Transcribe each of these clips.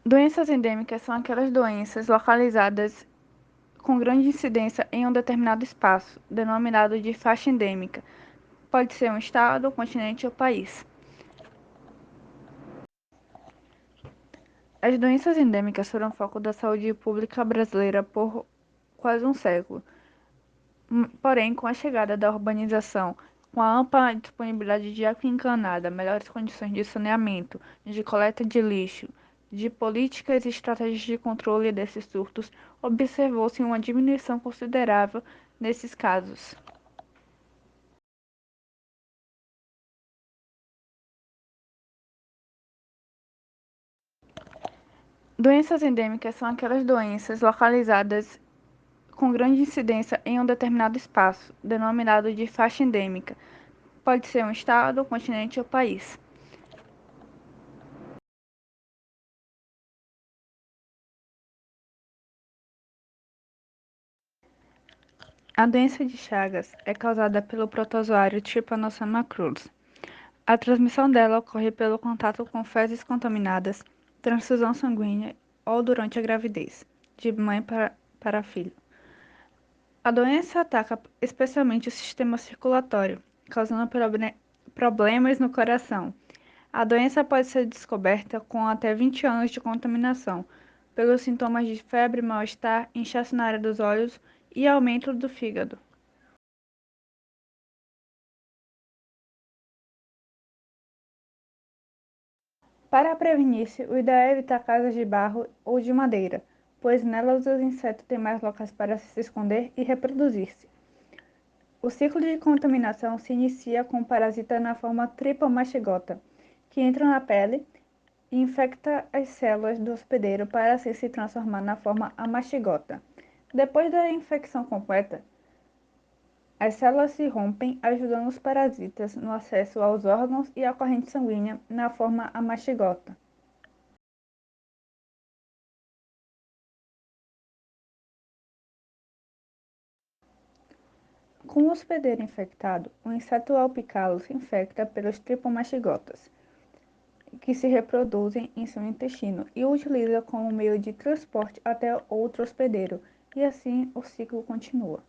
Doenças endêmicas são aquelas doenças localizadas com grande incidência em um determinado espaço, denominado de faixa endêmica. Pode ser um estado, continente ou país. As doenças endêmicas foram foco da saúde pública brasileira por quase um século. Porém, com a chegada da urbanização, com a ampla disponibilidade de água encanada, melhores condições de saneamento, de coleta de lixo, de políticas e estratégias de controle desses surtos, observou-se uma diminuição considerável nesses casos. Doenças endêmicas são aquelas doenças localizadas com grande incidência em um determinado espaço, denominado de faixa endêmica. Pode ser um estado, continente ou país. A doença de Chagas é causada pelo protozoário Trypanosoma cruzi. A transmissão dela ocorre pelo contato com fezes contaminadas, transfusão sanguínea ou durante a gravidez, de mãe para filho. A doença ataca especialmente o sistema circulatório, causando problemas no coração. A doença pode ser descoberta com até 20 anos de contaminação, pelos sintomas de febre, mal-estar, inchaço na área dos olhos e aumento do fígado. Para prevenir-se, o ideal é evitar casas de barro ou de madeira, pois nelas os insetos têm mais locais para se esconder e reproduzir-se. O ciclo de contaminação se inicia com o parasita na forma tripomastigota, que entra na pele e infecta as células do hospedeiro para assim se transformar na forma amastigota. Depois da infecção completa, as células se rompem, ajudando os parasitas no acesso aos órgãos e à corrente sanguínea na forma amastigota. Com o hospedeiro infectado, o inseto ao picá-lo se infecta pelos tripomastigotas, que se reproduzem em seu intestino e o utiliza como meio de transporte até outro hospedeiro, e assim o ciclo continua.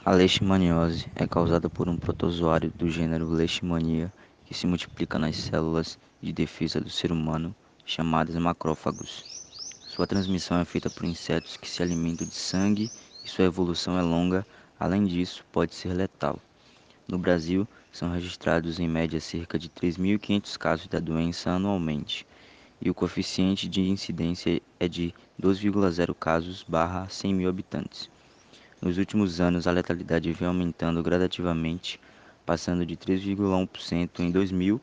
A leishmaniose é causada por um protozoário do gênero Leishmania que se multiplica nas células de defesa do ser humano, chamadas macrófagos. Sua transmissão é feita por insetos que se alimentam de sangue e sua evolução é longa, além disso, pode ser letal. No Brasil, são registrados em média cerca de 3.500 casos da doença anualmente, e o coeficiente de incidência é de 2,0 casos barra 100 mil habitantes. Nos últimos anos, a letalidade vem aumentando gradativamente, passando de 3,1% em 2000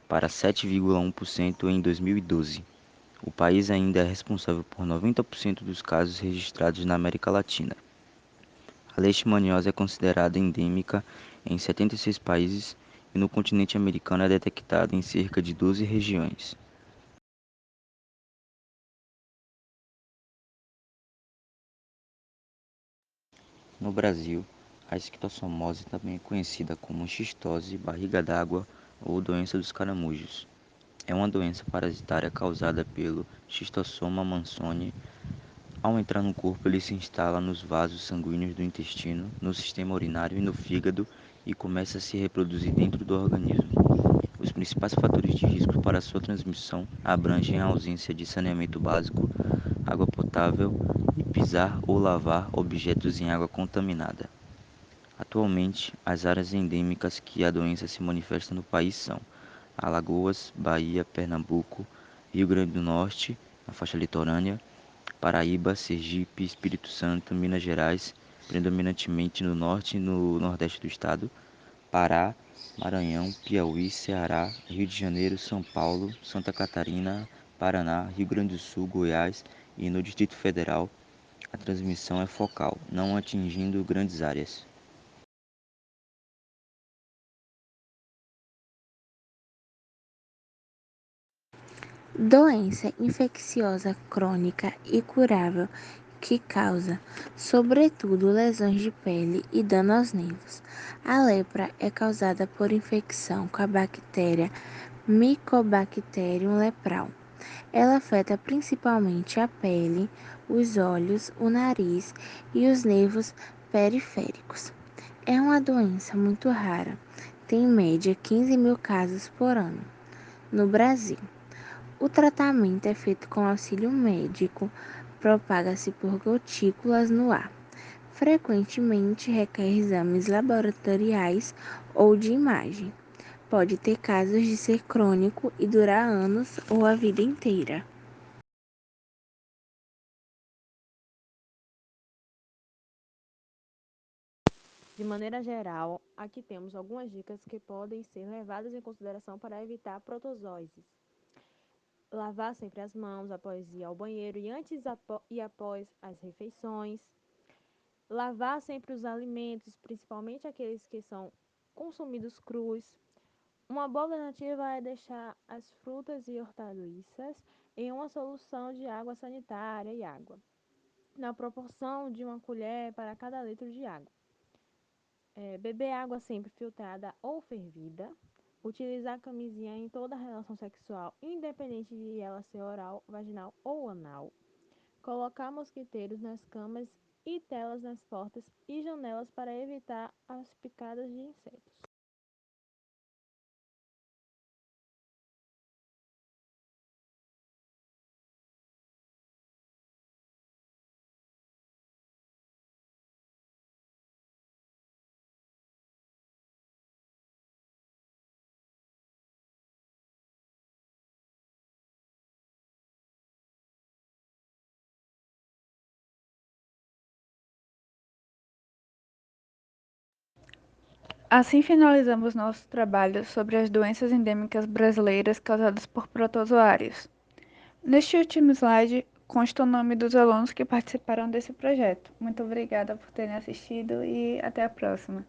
para 7,1% em 2012. O país ainda é responsável por 90% dos casos registrados na América Latina. A leishmaniose é considerada endêmica em 76 países e no continente americano é detectada em cerca de 12 regiões. No Brasil, a esquistossomose também é conhecida como xistose, barriga d'água ou doença dos caramujos. É uma doença parasitária causada pelo Schistossoma mannsoni. Ao entrar no corpo, ele se instala nos vasos sanguíneos do intestino, no sistema urinário e no fígado e começa a se reproduzir dentro do organismo. Os principais fatores de risco para sua transmissão abrangem a ausência de saneamento básico, água potável e pisar ou lavar objetos em água contaminada. Atualmente, as áreas endêmicas que a doença se manifesta no país são Alagoas, Bahia, Pernambuco, Rio Grande do Norte, na faixa litorânea, Paraíba, Sergipe, Espírito Santo, Minas Gerais, predominantemente no norte e no nordeste do estado, Pará, Maranhão, Piauí, Ceará, Rio de Janeiro, São Paulo, Santa Catarina, Paraná, Rio Grande do Sul, Goiás e no Distrito Federal. A transmissão é focal, não atingindo grandes áreas. Doença infecciosa crônica e curável que causa, sobretudo, lesões de pele e dano aos nervos. A lepra é causada por infecção com a bactéria Mycobacterium leprae. Ela afeta principalmente a pele, os olhos, o nariz e os nervos periféricos. É uma doença muito rara, tem em média 15 mil casos por ano. No Brasil, o tratamento é feito com auxílio médico, propaga-se por gotículas no ar. Frequentemente requer exames laboratoriais ou de imagem. Pode ter casos de ser crônico e durar anos ou a vida inteira. De maneira geral, aqui temos algumas dicas que podem ser levadas em consideração para evitar protozooses. Lavar sempre as mãos após ir ao banheiro e antes e após as refeições. Lavar sempre os alimentos, principalmente aqueles que são consumidos crus. Uma boa alternativa é deixar as frutas e hortaliças em uma solução de água sanitária e água, na proporção de uma colher para cada litro de água. Beber água sempre filtrada ou fervida. Utilizar camisinha em toda relação sexual, independente de ela ser oral, vaginal ou anal. Colocar mosquiteiros nas camas e telas nas portas e janelas para evitar as picadas de insetos. Assim finalizamos nosso trabalho sobre as doenças endêmicas brasileiras causadas por protozoários. Neste último slide consta o nome dos alunos que participaram desse projeto. Muito obrigada por terem assistido e até a próxima.